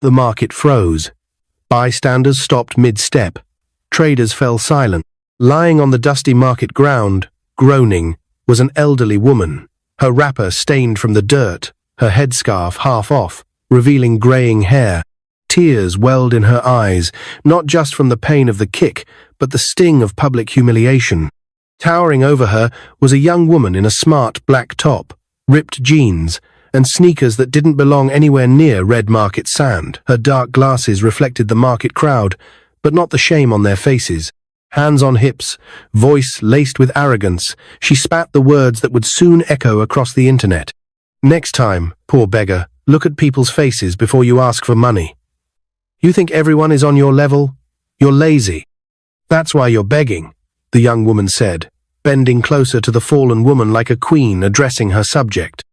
The market froze. Bystanders stopped mid-step. Traders fell silent. Lying on the dusty market ground, groaning, was an elderly woman, her wrapper stained from the dirt, her headscarf half off, revealing greying hair. Tears welled in her eyes, not just from the pain of the kick, but the sting of public humiliation. Towering over her was a young woman in a smart black top, ripped jeans, and sneakers that didn't belong anywhere near red market sand. Her dark glasses reflected the market crowd, but not the shame on their faces. Hands on hips, voice laced with arrogance, she spat the words that would soon echo across the internet. Next time, poor beggar, look at people's faces before you ask for money. You think everyone is on your level? You're lazy. That's why you're begging, the young woman said, bending closer to the fallen woman like a queen addressing her subject.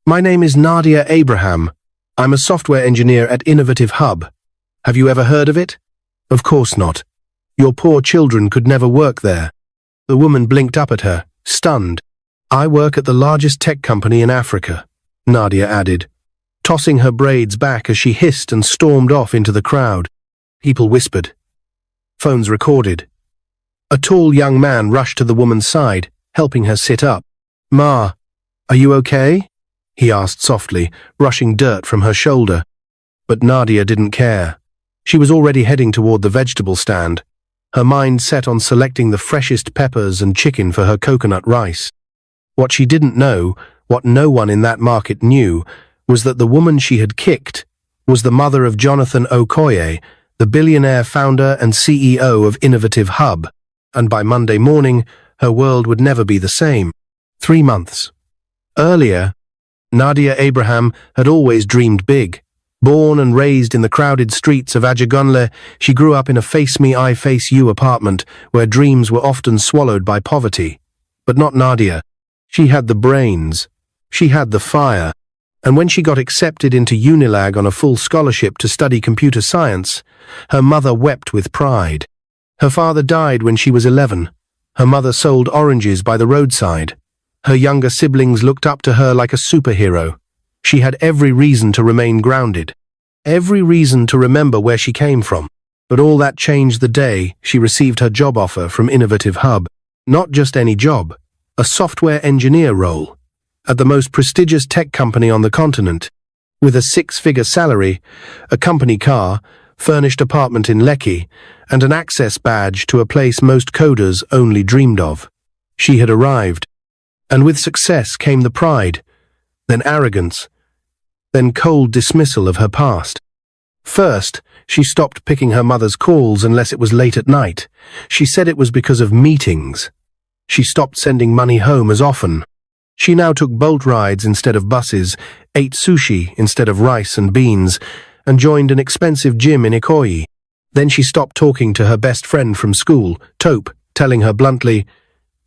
My name is Nadia Abraham. I'm a software engineer at Innovative Hub. Have you ever heard of it? Of course not. Your poor children could never work there. The woman blinked up at her, stunned. I work at the largest tech company in Africa, Nadia added, tossing her braids back as she hissed and stormed off into the crowd. People whispered. Phones recorded. A tall young man rushed to the woman's side, helping her sit up. Ma, are you okay? He asked softly, brushing dirt from her shoulder. But Nadia didn't care. She was already heading toward the vegetable stand, her mind set on selecting the freshest peppers and chicken for her coconut rice. What she didn't know, what no one in that market knew, was that the woman she had kicked was the mother of Jonathan Okoye, the billionaire founder and CEO of Innovative Hub, and by Monday morning, her world would never be the same. 3 months. Earlier, Nadia Abraham had always dreamed big. Born and raised in the crowded streets of Ajegunle, she grew up in a face-me-I-face-you apartment where dreams were often swallowed by poverty. But not Nadia. She had the brains. She had the fire. And when she got accepted into Unilag on a full scholarship to study computer science, her mother wept with pride. Her father died when she was 11. Her mother sold oranges by the roadside. Her younger siblings looked up to her like a superhero. She had every reason to remain grounded, every reason to remember where she came from. But all that changed the day she received her job offer from Innovative Hub. Not just any job, a software engineer role, at the most prestigious tech company on the continent, with a 6-figure salary, a company car, furnished apartment in Lekki, and an access badge to a place most coders only dreamed of. She had arrived. And with success came the pride, then arrogance, then cold dismissal of her past. First, she stopped picking her mother's calls unless it was late at night. She said it was because of meetings. She stopped sending money home as often. She now took boat rides instead of buses, ate sushi instead of rice and beans, and joined an expensive gym in Ikoyi. Then she stopped talking to her best friend from school, Taupe, telling her bluntly,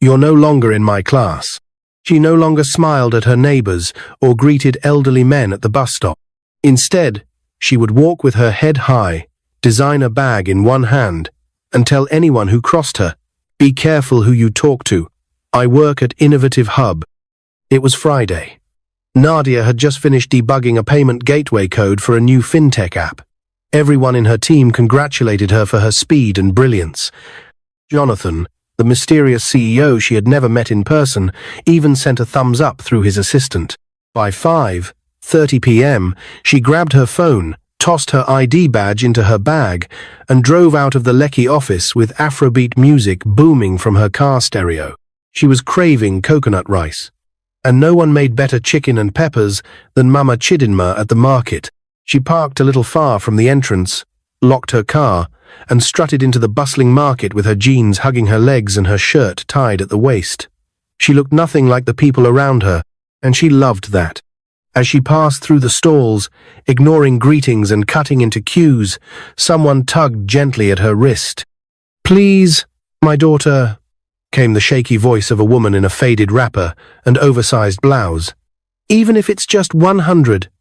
"You're no longer in my class." She no longer smiled at her neighbors or greeted elderly men at the bus stop. Instead, she would walk with her head high, designer bag in one hand, and tell anyone who crossed her, "Be careful who you talk to. I work at Innovative Hub." It was Friday. Nadia had just finished debugging a payment gateway code for a new fintech app. Everyone in her team congratulated her for her speed and brilliance. Jonathan, the mysterious CEO she had never met in person, even sent a thumbs up through his assistant. By 5:30 p.m., she grabbed her phone, tossed her ID badge into her bag, and drove out of the Lekki office with Afrobeat music booming from her car stereo. She was craving coconut rice. And no one made better chicken and peppers than Mama Chidinma at the market. She parked a little far from the entrance, locked her car, and strutted into the bustling market with her jeans hugging her legs and her shirt tied at the waist. She looked nothing like the people around her, and she loved that. As she passed through the stalls, ignoring greetings and cutting into queues, someone tugged gently at her wrist. "Please, my daughter," came the shaky voice of a woman in a faded wrapper and oversized blouse. "Even if it's just 100.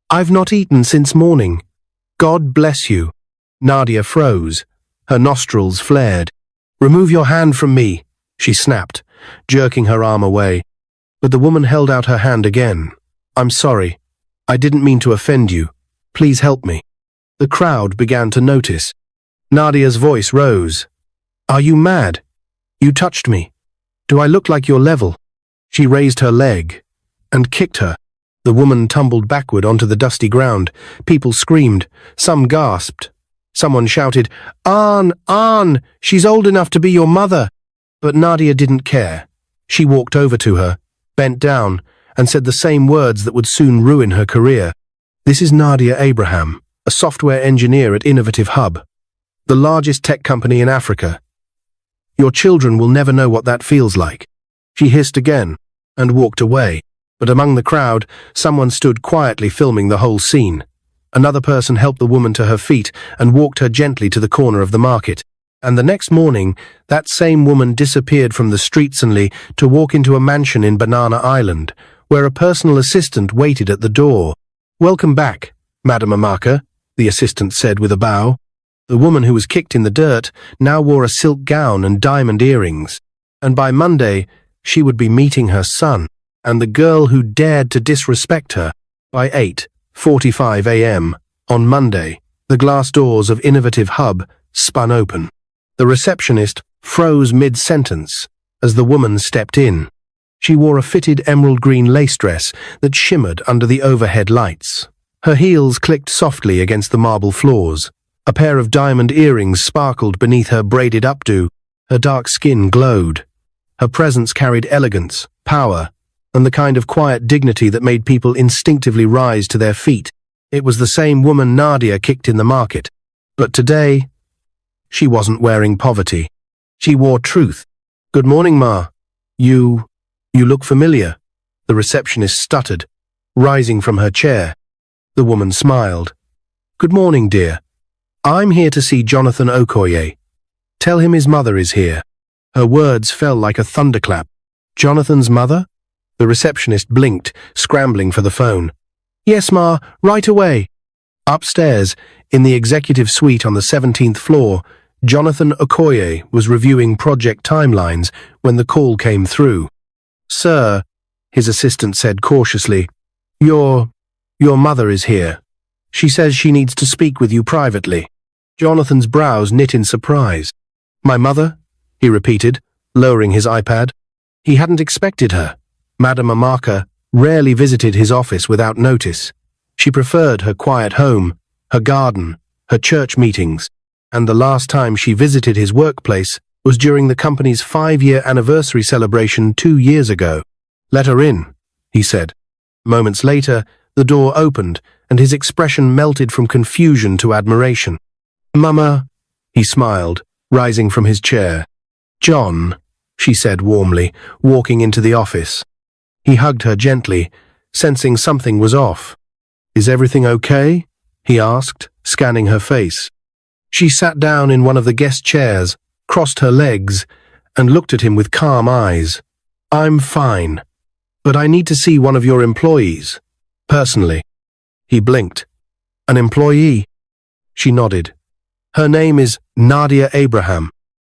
I've not eaten since morning. God bless you." Nadia froze. Her nostrils flared. "Remove your hand from me," she snapped, jerking her arm away. But the woman held out her hand again. "I'm sorry. I didn't mean to offend you. Please help me." The crowd began to notice. Nadia's voice rose. "Are you mad? You touched me. Do I look like your level?" She raised her leg and kicked her. The woman tumbled backward onto the dusty ground. People screamed. Some gasped. Someone shouted, Ann, she's old enough to be your mother." But Nadia didn't care. She walked over to her, bent down, and said the same words that would soon ruin her career. "This is Nadia Abraham, a software engineer at Innovative Hub, the largest tech company in Africa. Your children will never know what that feels like." She hissed again and walked away. But among the crowd, someone stood quietly filming the whole scene. Another person helped the woman to her feet and walked her gently to the corner of the market. And the next morning, that same woman disappeared from the streets only to walk into a mansion in Banana Island, where a personal assistant waited at the door. "Welcome back, Madam Amaka," the assistant said with a bow. The woman who was kicked in the dirt now wore a silk gown and diamond earrings. And by Monday, she would be meeting her son and the girl who dared to disrespect her. By 8:45 a.m. on Monday, the glass doors of Innovative Hub spun open. The receptionist froze mid-sentence as the woman stepped in. She wore a fitted emerald green lace dress that shimmered under the overhead lights. Her heels clicked softly against the marble floors. A pair of diamond earrings sparkled beneath her braided updo. Her dark skin glowed. Her presence carried elegance, power, and the kind of quiet dignity that made people instinctively rise to their feet. It was the same woman Nadia kicked in the market. But today, she wasn't wearing poverty. She wore truth. "Good morning, Ma. You look familiar," the receptionist stuttered, rising from her chair. The woman smiled. "Good morning, dear. I'm here to see Jonathan Okoye. Tell him his mother is here." Her words fell like a thunderclap. "Jonathan's mother?" The receptionist blinked, scrambling for the phone. "Yes, Ma, right away." Upstairs, in the executive suite on the 17th floor, Jonathan Okoye was reviewing project timelines when the call came through. "Sir," his assistant said cautiously, Your mother is here. She says she needs to speak with you privately." Jonathan's brows knit in surprise. "My mother?" he repeated, lowering his iPad. He hadn't expected her. Madame Amaka rarely visited his office without notice. She preferred her quiet home, her garden, her church meetings, and the last time she visited his workplace was during the company's 5-year anniversary celebration 2 years ago. "Let her in," he said. Moments later, the door opened, and his expression melted from confusion to admiration. "Mama," he smiled, rising from his chair. "John," she said warmly, walking into the office. He hugged her gently, sensing something was off. "Is everything okay?" he asked, scanning her face. She sat down in one of the guest chairs, crossed her legs, and looked at him with calm eyes. "I'm fine, but I need to see one of your employees, personally." He blinked. "An employee?" She nodded. "Her name is Nadia Abraham."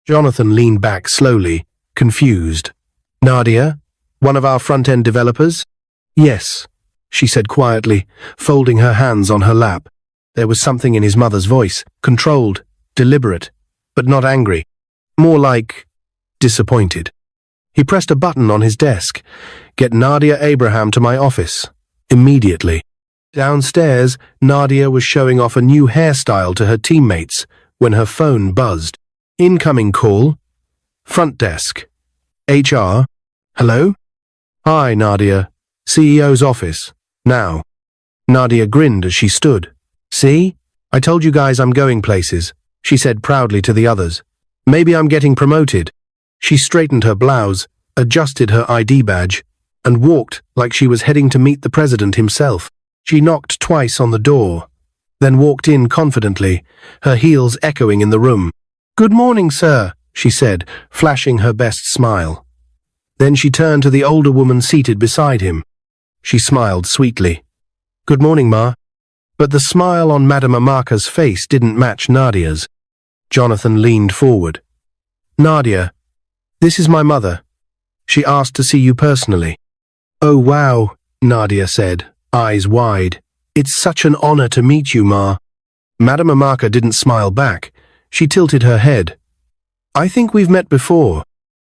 Jonathan leaned back slowly, confused. "Nadia? One of our front-end developers?" "Yes," she said quietly, folding her hands on her lap. There was something in his mother's voice, controlled, deliberate, but not angry. More like disappointed. He pressed a button on his desk. "Get Nadia Abraham to my office. Immediately." Downstairs, Nadia was showing off a new hairstyle to her teammates when her phone buzzed. "Incoming call. Front desk. HR. Hello?" "Hi, Nadia. CEO's office. Now." Nadia grinned as she stood. "See? I told you guys I'm going places," she said proudly to the others. "Maybe I'm getting promoted." She straightened her blouse, adjusted her ID badge, and walked like she was heading to meet the president himself. She knocked twice on the door, then walked in confidently, her heels echoing in the room. "Good morning, sir," she said, flashing her best smile. Then she turned to the older woman seated beside him. She smiled sweetly. "Good morning, Ma." But the smile on Madame Amaka's face didn't match Nadia's. Jonathan leaned forward. "Nadia, this is my mother. She asked to see you personally." "Oh, wow," Nadia said, eyes wide. "It's such an honor to meet you, Ma." Madame Amaka didn't smile back. She tilted her head. I think we've met before.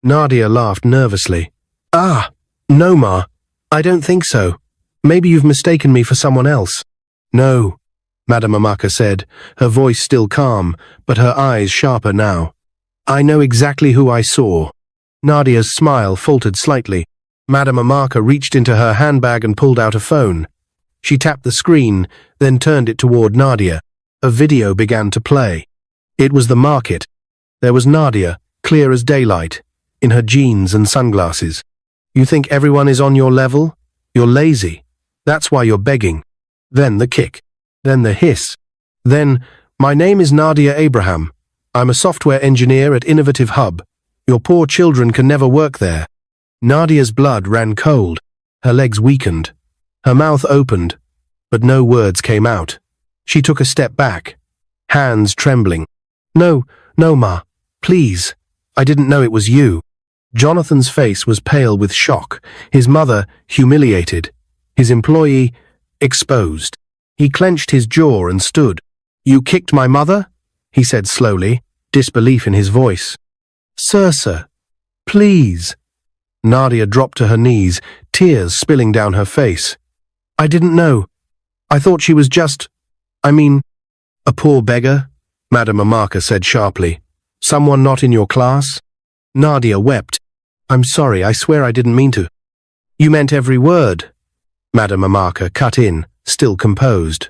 Nadia laughed nervously. Ah, no, Ma. I don't think so. Maybe you've mistaken me for someone else. No, Madame Amaka said, her voice still calm, but her eyes sharper now. I know exactly who I saw. Nadia's smile faltered slightly. Madame Amaka reached into her handbag and pulled out a phone. She tapped the screen, then turned it toward Nadia. A video began to play. It was the market. There was Nadia, clear as daylight, in her jeans and sunglasses. You think everyone is on your level? You're lazy. That's why you're begging. Then the kick. Then the hiss. Then, my name is Nadia Abraham. I'm a software engineer at Innovative Hub. Your poor children can never work there. Nadia's blood ran cold. Her legs weakened. Her mouth opened, but no words came out. She took a step back, hands trembling. No, Ma. Please. I didn't know it was you. Jonathan's face was pale with shock. His mother, humiliated. His employee, exposed. He clenched his jaw and stood. You kicked my mother? He said slowly, disbelief in his voice. Sir, please. Nadia dropped to her knees, tears spilling down her face. I didn't know. I thought she was just, a poor beggar, Madame Amaka said sharply. Someone not in your class? Nadia wept. I'm sorry, I swear I didn't mean to. You meant every word. Madame Amaka cut in, still composed.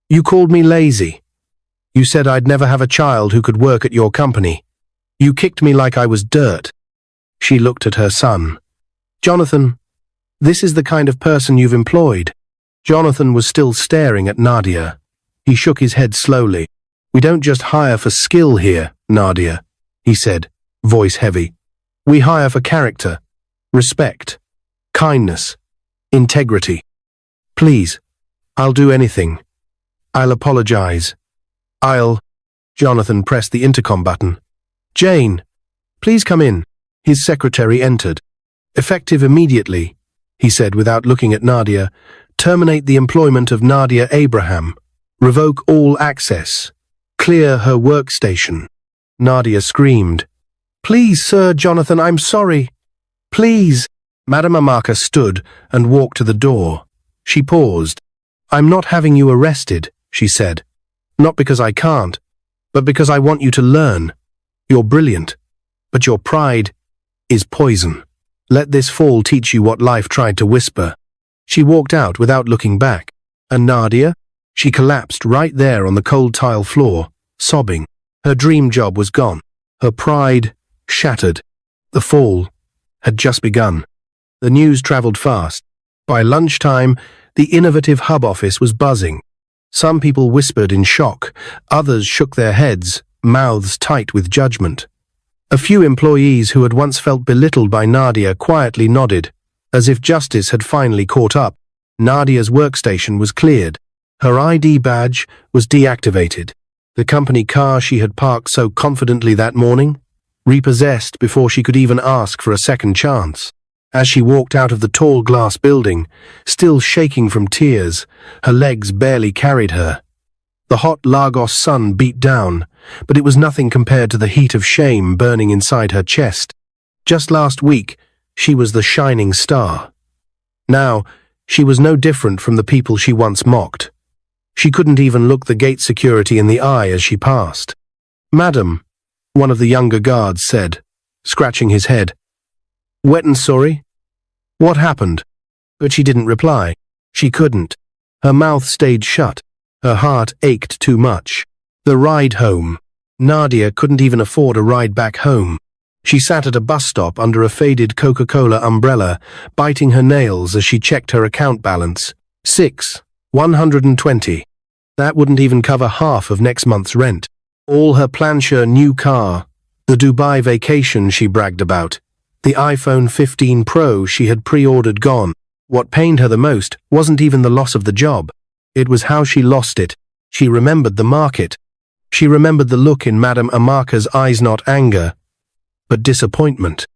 You called me lazy. You said I'd never have a child who could work at your company. You kicked me like I was dirt. She looked at her son. Jonathan, this is the kind of person you've employed. Jonathan was still staring at Nadia. He shook his head slowly. We don't just hire for skill here, Nadia, he said, voice heavy. We hire for character, respect, kindness, integrity. Please, I'll do anything. I'll apologize. Jonathan pressed the intercom button. Jane, please come in. His secretary entered. Effective immediately, he said without looking at Nadia. Terminate the employment of Nadia Abraham. Revoke all access. Clear her workstation. Nadia screamed. Please, Sir Jonathan, I'm sorry. Please. Madame Amaka stood and walked to the door. She paused. I'm not having you arrested, she said. Not because I can't, but because I want you to learn. You're brilliant, but your pride is poison. Let this fall teach you what life tried to whisper. She walked out without looking back. And Nadia? She collapsed right there on the cold tile floor, sobbing. Her dream job was gone. Her pride shattered. The fall had just begun. The news traveled fast. By lunchtime, the Innovative Hub office was buzzing. Some people whispered in shock. Others shook their heads, mouths tight with judgment. A few employees who had once felt belittled by Nadia quietly nodded, as if justice had finally caught up. Nadia's workstation was cleared. Her ID badge was deactivated. The company car she had parked so confidently that morning, repossessed before she could even ask for a second chance. As she walked out of the tall glass building, still shaking from tears, her legs barely carried her. The hot Lagos sun beat down, but it was nothing compared to the heat of shame burning inside her chest. Just last week, she was the shining star. Now, she was no different from the people she once mocked. She couldn't even look the gate security in the eye as she passed. Madam, one of the younger guards said, scratching his head. Wet and sorry? What happened? But she didn't reply. She couldn't. Her mouth stayed shut. Her heart ached too much. The ride home. Nadia couldn't even afford a ride back home. She sat at a bus stop under a faded Coca-Cola umbrella, biting her nails as she checked her account balance. 120. That wouldn't even cover half of next month's rent. All her Plancher new car, the Dubai vacation she bragged about, the iPhone 15 Pro she had pre-ordered gone. What pained her the most wasn't even the loss of the job. It was how she lost it. She remembered the market. She remembered the look in Madame Amaka's eyes, not anger, but disappointment.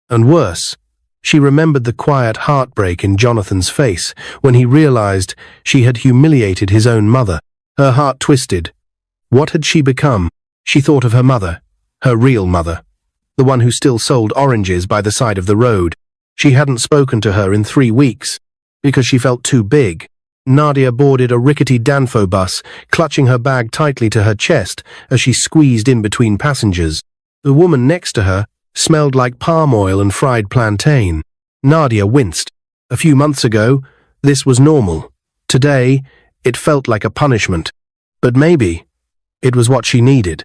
And worse, she remembered the quiet heartbreak in Jonathan's face when he realized she had humiliated his own mother. Her heart twisted. What had she become? She thought of her mother, her real mother, the one who still sold oranges by the side of the road. She hadn't spoken to her in 3 weeks, because she felt too big. Nadia boarded a rickety Danfo bus, clutching her bag tightly to her chest as she squeezed in between passengers. The woman next to her smelled like palm oil and fried plantain. Nadia winced. A few months ago, this was normal. Today, it felt like a punishment. But maybe it was what she needed.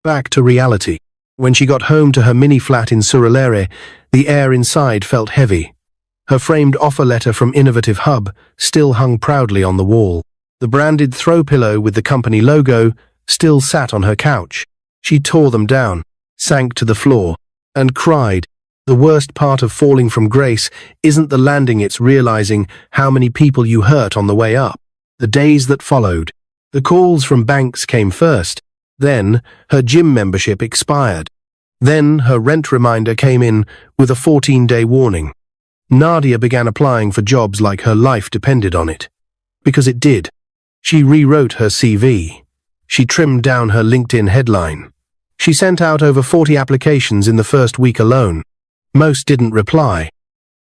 Back to reality. When she got home to her mini-flat in Surulere, the air inside felt heavy. Her framed offer letter from Innovative Hub still hung proudly on the wall. The branded throw pillow with the company logo still sat on her couch. She tore them down, sank to the floor, and cried. The worst part of falling from grace isn't the landing, it's realizing how many people you hurt on the way up. The days that followed. The calls from banks came first. Then her gym membership expired. Then her rent reminder came in with a 14-day warning. Nadia began applying for jobs like her life depended on it. Because it did. She rewrote her CV. She trimmed down her LinkedIn headline. She sent out over 40 applications in the first week alone. Most didn't reply.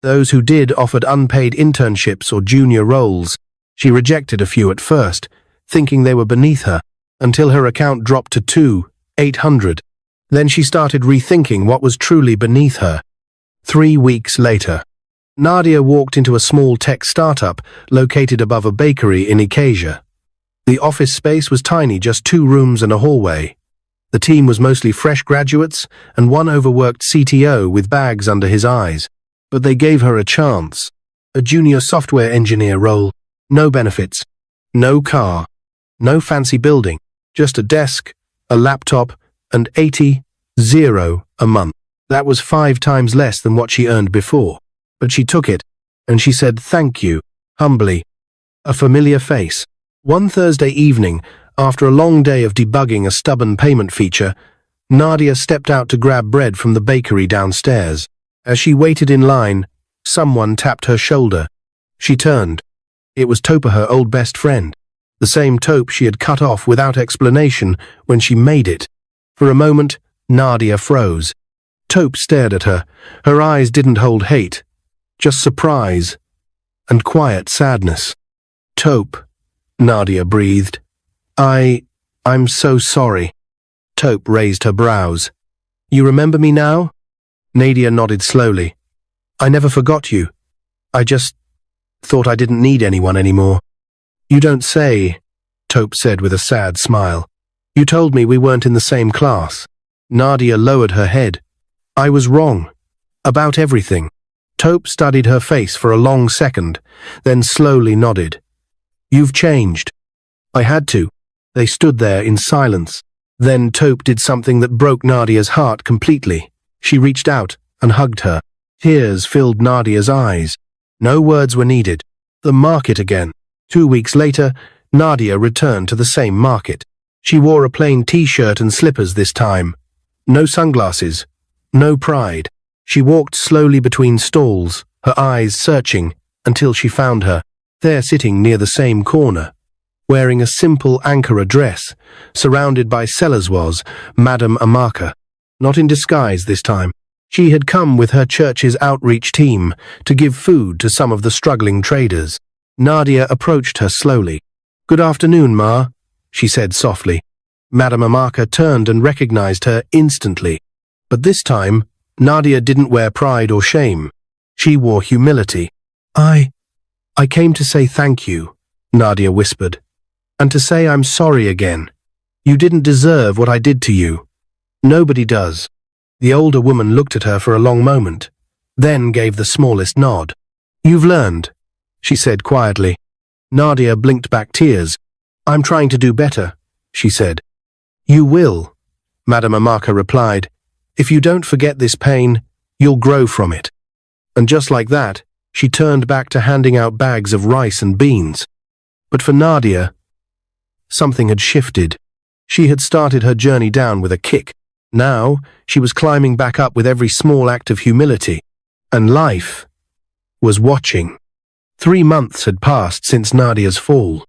Those who did offered unpaid internships or junior roles. She rejected a few at first, thinking they were beneath her, until her account dropped to 2,800. Then she started rethinking what was truly beneath her. 3 weeks later, Nadia walked into a small tech startup located above a bakery in Ikeja. The office space was tiny, just 2 rooms and a hallway. The team was mostly fresh graduates and one overworked CTO with bags under his eyes. But they gave her a chance. A junior software engineer role. No benefits. No car. No fancy building. Just a desk, a laptop, and 80 a month. That was 5 times less than what she earned before. But she took it, and she said thank you, humbly. A familiar face. One Thursday evening, after a long day of debugging a stubborn payment feature, Nadia stepped out to grab bread from the bakery downstairs. As she waited in line, someone tapped her shoulder. She turned. It was Topa, her old best friend. The same Tope she had cut off without explanation when she made it. For a moment, Nadia froze. Tope stared at her. Her eyes didn't hold hate, just surprise and quiet sadness. Tope, Nadia breathed. I'm so sorry. Tope raised her brows. You remember me now? Nadia nodded slowly. I never forgot you. I just thought I didn't need anyone anymore. You don't say, Tope said with a sad smile. You told me we weren't in the same class. Nadia lowered her head. I was wrong. About everything. Tope studied her face for a long second, then slowly nodded. You've changed. I had to. They stood there in silence. Then Tope did something that broke Nadia's heart completely. She reached out and hugged her. Tears filled Nadia's eyes. No words were needed. The market again. 2 weeks later, Nadia returned to the same market. She wore a plain t-shirt and slippers this time. No sunglasses. No pride. She walked slowly between stalls, her eyes searching, until she found her, there sitting near the same corner. Wearing a simple Ankara dress, surrounded by sellers was Madame Amaka. Not in disguise this time. She had come with her church's outreach team to give food to some of the struggling traders. Nadia approached her slowly. Good afternoon, Ma, she said softly. Madame Amaka turned and recognized her instantly. But this time, Nadia didn't wear pride or shame. She wore humility. I came to say thank you, Nadia whispered. And to say I'm sorry again. You didn't deserve what I did to you. Nobody does. The older woman looked at her for a long moment, then gave the smallest nod. You've learned, she said quietly. Nadia blinked back tears. I'm trying to do better, she said. You will, Madame Amaka replied. If you don't forget this pain, you'll grow from it. And just like that, she turned back to handing out bags of rice and beans. But for Nadia, something had shifted. She had started her journey down with a kick. Now, she was climbing back up with every small act of humility. And life was watching. 3 months had passed since Nadia's fall.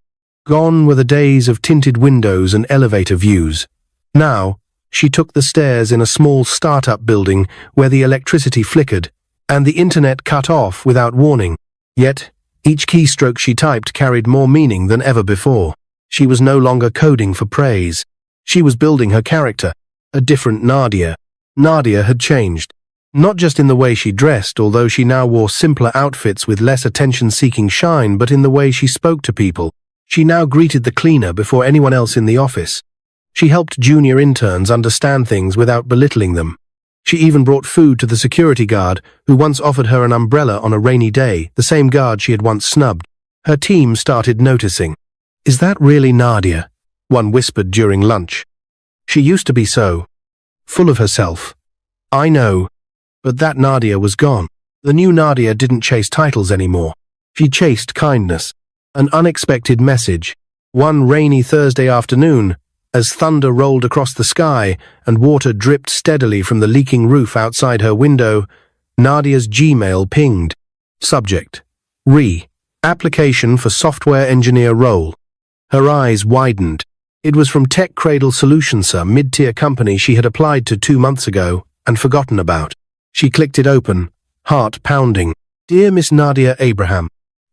Gone were the days of tinted windows and elevator views. Now, she took the stairs in a small startup building where the electricity flickered and the internet cut off without warning. Yet, each keystroke she typed carried more meaning than ever before. She was no longer coding for praise. She was building her character, a different Nadia. Nadia had changed. Not just in the way she dressed, although she now wore simpler outfits with less attention-seeking shine, but in the way she spoke to people. She now greeted the cleaner before anyone else in the office. She helped junior interns understand things without belittling them. She even brought food to the security guard, who once offered her an umbrella on a rainy day, the same guard she had once snubbed. Her team started noticing. "Is that really Nadia?" one whispered during lunch. "She used to be so. Full of herself." "I know." But that Nadia was gone. The new Nadia didn't chase titles anymore. She chased kindness. An unexpected message. One rainy Thursday afternoon, as thunder rolled across the sky and water dripped steadily from the leaking roof outside her window, Nadia's Gmail pinged. Subject: Application for software engineer role. Her eyes widened. It was from Tech Cradle Solutions, a mid-tier company she had applied to 2 months ago and forgotten about. She clicked it open, heart pounding. "Dear Miss Nadia Abraham,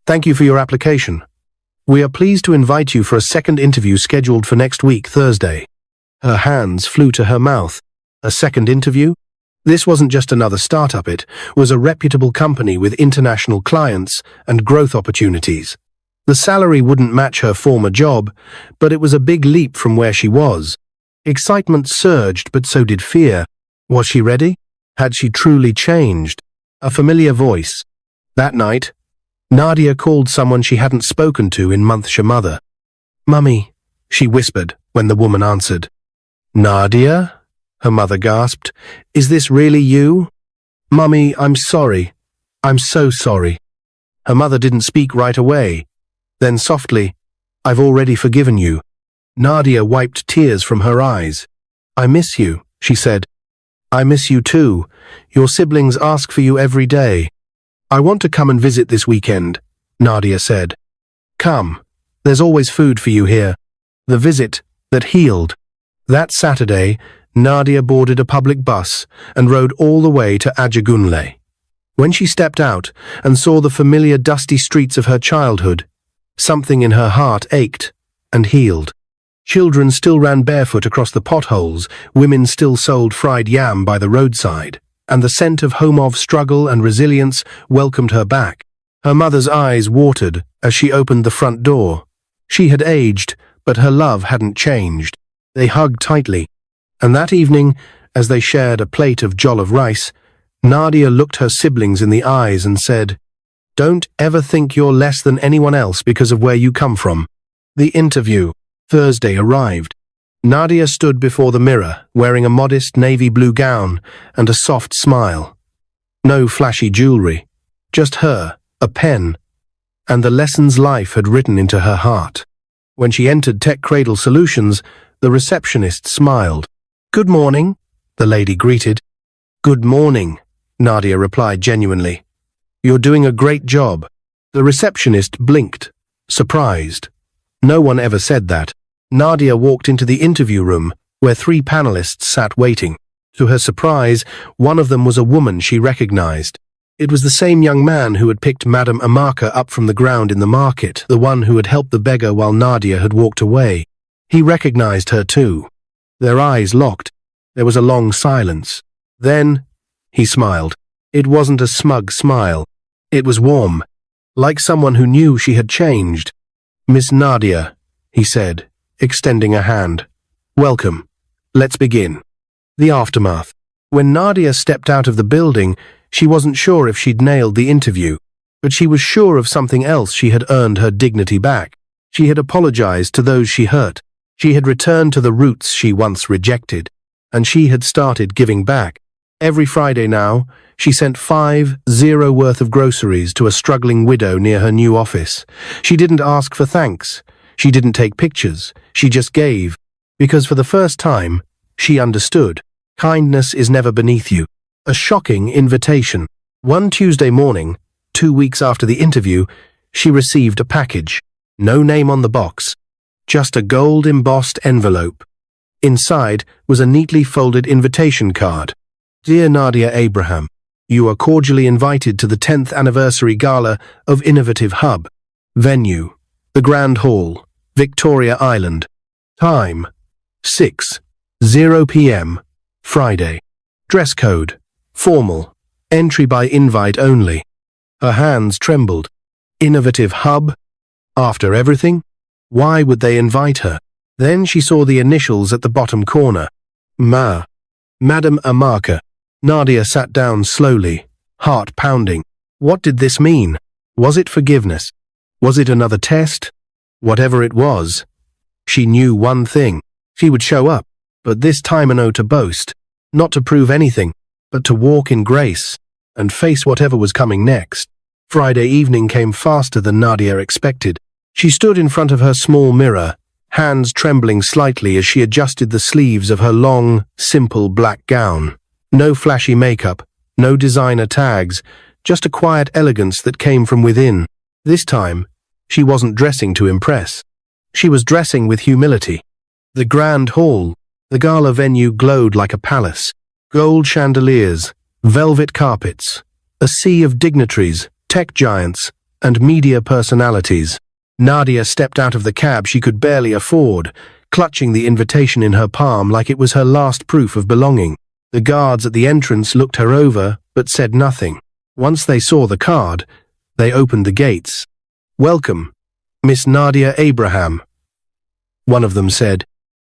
thank you for your application. We are pleased to invite you for a second interview scheduled for next week, Thursday." Her hands flew to her mouth. A second interview? This wasn't just another startup, it was a reputable company with international clients and growth opportunities. The salary wouldn't match her former job, but it was a big leap from where she was. Excitement surged, but so did fear. Was she ready? Had she truly changed? A familiar voice. That night, Nadia called someone she hadn't spoken to in months. Her mother. "Mummy," she whispered when the woman answered. "Nadia?" her mother gasped. "Is this really you?" "Mummy, I'm sorry. I'm so sorry." Her mother didn't speak right away. Then softly, "I've already forgiven you." Nadia wiped tears from her eyes. "I miss you," she said. "I miss you too. Your siblings ask for you every day." "I want to come and visit this weekend," Nadia said. "Come. There's always food for you here." The visit that healed. That Saturday, Nadia boarded a public bus and rode all the way to Ajagunle. When she stepped out and saw the familiar dusty streets of her childhood, something in her heart ached and healed. Children still ran barefoot across the potholes, women still sold fried yam by the roadside, and the scent of home struggle and resilience welcomed her back. Her mother's eyes watered as she opened the front door. She had aged, but her love hadn't changed. They hugged tightly, and that evening, as they shared a plate of jollof rice, Nadia looked her siblings in the eyes and said, "Don't ever think you're less than anyone else because of where you come from." The interview. Thursday arrived. Nadia stood before the mirror, wearing a modest navy blue gown and a soft smile. No flashy jewelry, just her, a pen, and the lessons life had written into her heart. When she entered Tech Cradle Solutions, the receptionist smiled. "Good morning," the lady greeted. "Good morning," Nadia replied genuinely. "You're doing a great job." The receptionist blinked, surprised. No one ever said that. Nadia walked into the interview room, where 3 panelists sat waiting. To her surprise, one of them was a woman she recognized. It was the same young man who had picked Madame Amaka up from the ground in the market, the one who had helped the beggar while Nadia had walked away. He recognized her too. Their eyes locked. There was a long silence. Then, he smiled. It wasn't a smug smile. It was warm, like someone who knew she had changed. "Miss Nadia," he said, extending a hand. "Welcome. Let's begin." The aftermath. When Nadia stepped out of the building, she wasn't sure if she'd nailed the interview, but she was sure of something else. She had earned her dignity back. She had apologized to those she hurt. She had returned to the roots she once rejected, and she had started giving back. Every Friday now, she sent $50 worth of groceries to a struggling widow near her new office. She didn't ask for thanks. She didn't take pictures. She just gave, because for the first time, she understood. Kindness is never beneath you. A shocking invitation. One Tuesday morning, 2 weeks after the interview, she received a package. No name on the box, just a gold-embossed envelope. Inside was a neatly folded invitation card. Dear Nadia Abraham, you are cordially invited to the 10th anniversary gala of Innovative Hub. Venue, the Grand Hall, Victoria Island. Time, 6:00 p.m., Friday. Dress code, formal. Entry by invite only. Her hands trembled. Innovative Hub? After everything? Why would they invite her? Then she saw the initials at the bottom corner. Madam Amaka. Nadia sat down slowly, heart pounding. What did this mean? Was it forgiveness? Was it another test? Whatever it was, she knew one thing. She would show up, but this time no to boast, not to prove anything, but to walk in grace and face whatever was coming next. Friday evening came faster than Nadia expected. She stood in front of her small mirror, hands trembling slightly as she adjusted the sleeves of her long, simple black gown. No flashy makeup, no designer tags, just a quiet elegance that came from within. This time, she wasn't dressing to impress. She was dressing with humility. The Grand Hall, the gala venue, glowed like a palace. Gold chandeliers, velvet carpets, a sea of dignitaries, tech giants, and media personalities. Nadia stepped out of the cab she could barely afford, clutching the invitation in her palm like it was her last proof of belonging. The guards at the entrance looked her over, but said nothing. Once they saw the card, they opened the gates. Welcome, Miss Nadia Abraham, one of them said.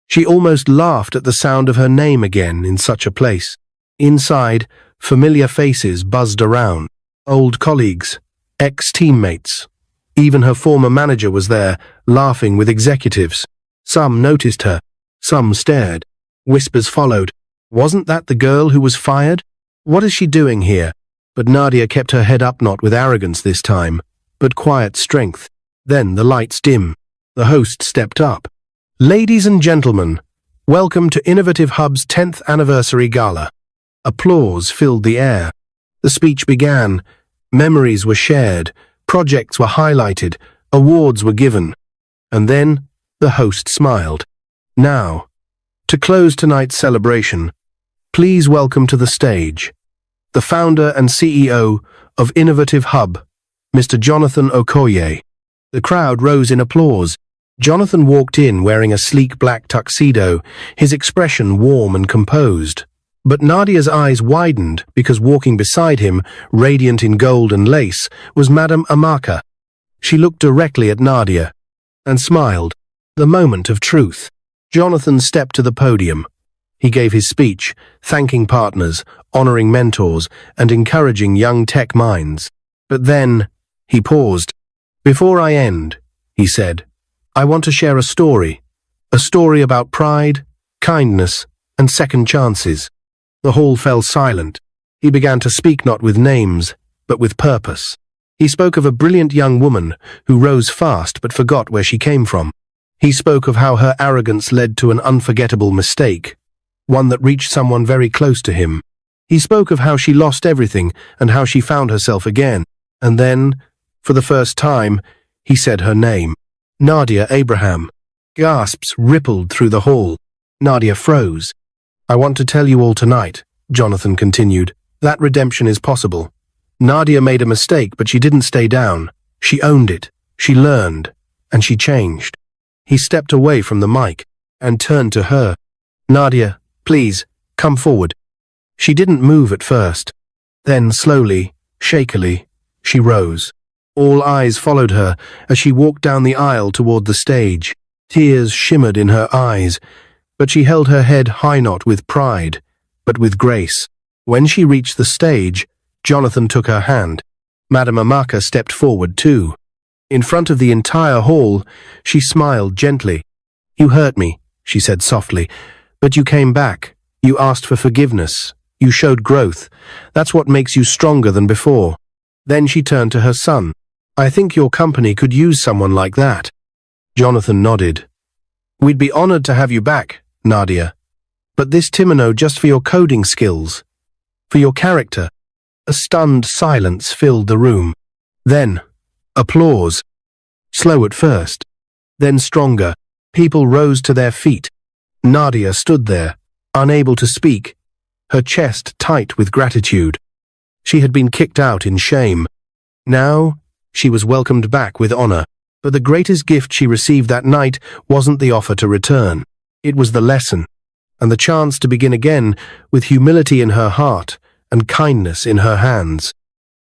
She almost laughed at the sound of her name again in such a place. Inside, familiar faces buzzed around. Old colleagues, ex-teammates. Even her former manager was there, laughing with executives. Some noticed her, some stared. Whispers followed. Wasn't that the girl who was fired? What is she doing here? But Nadia kept her head up, not with arrogance this time, but quiet strength. Then the lights dim. The host stepped up. Ladies and gentlemen, welcome to Innovative Hub's 10th anniversary gala. Applause filled the air. The speech began. Memories were shared, projects were highlighted, awards were given. And then the host smiled. Now, to close tonight's celebration, please welcome to the stage the founder and CEO of Innovative Hub, Mr. Jonathan Okoye. The crowd rose in applause. Jonathan walked in wearing a sleek black tuxedo, his expression warm and composed. But Nadia's eyes widened because walking beside him, radiant in gold and lace, was Madame Amaka. She looked directly at Nadia and smiled. The moment of truth. Jonathan stepped to the podium. He gave his speech, thanking partners, honoring mentors, and encouraging young tech minds. But then, he paused. Before I end, he said, I want to share a story about pride, kindness, and second chances. The hall fell silent. He began to speak not with names, but with purpose. He spoke of a brilliant young woman who rose fast but forgot where she came from. He spoke of how her arrogance led to an unforgettable mistake, one that reached someone very close to him. He spoke of how she lost everything and how she found herself again. And then, for the first time, he said her name. Nadia Abraham. Gasps rippled through the hall. Nadia froze. I want to tell you all tonight, Jonathan continued, that redemption is possible. Nadia made a mistake, but she didn't stay down. She owned it, she learned, and she changed. He stepped away from the mic and turned to her. Nadia, please, come forward. She didn't move at first. Then slowly, shakily, she rose. All eyes followed her as she walked down the aisle toward the stage. Tears shimmered in her eyes, but she held her head high, not with pride, but with grace. When she reached the stage, Jonathan took her hand. Madame Amaka stepped forward too. In front of the entire hall, she smiled gently. You hurt me, she said softly, but you came back. You asked for forgiveness. You showed growth. That's what makes you stronger than before. Then she turned to her son. I think your company could use someone like that. Jonathan nodded. We'd be honored to have you back, Nadia. But this Timano just for your coding skills. For your character. A stunned silence filled the room. Then, applause. Slow at first. Then stronger. People rose to their feet. Nadia stood there, unable to speak, her chest tight with gratitude. She had been kicked out in shame. Now, she was welcomed back with honor. But the greatest gift she received that night wasn't the offer to return. It was the lesson, and the chance to begin again with humility in her heart and kindness in her hands.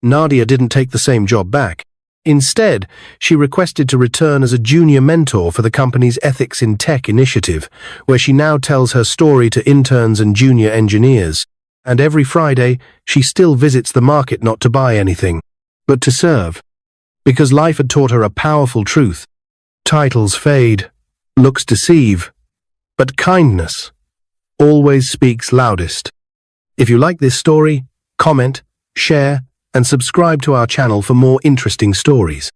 Nadia didn't take the same job back. Instead, she requested to return as a junior mentor for the company's Ethics in Tech initiative, where she now tells her story to interns and junior engineers. And every Friday, she still visits the market not to buy anything, but to serve. Because life had taught her a powerful truth. Titles fade, looks deceive, but kindness always speaks loudest. If you like this story, comment, share, and subscribe to our channel for more interesting stories.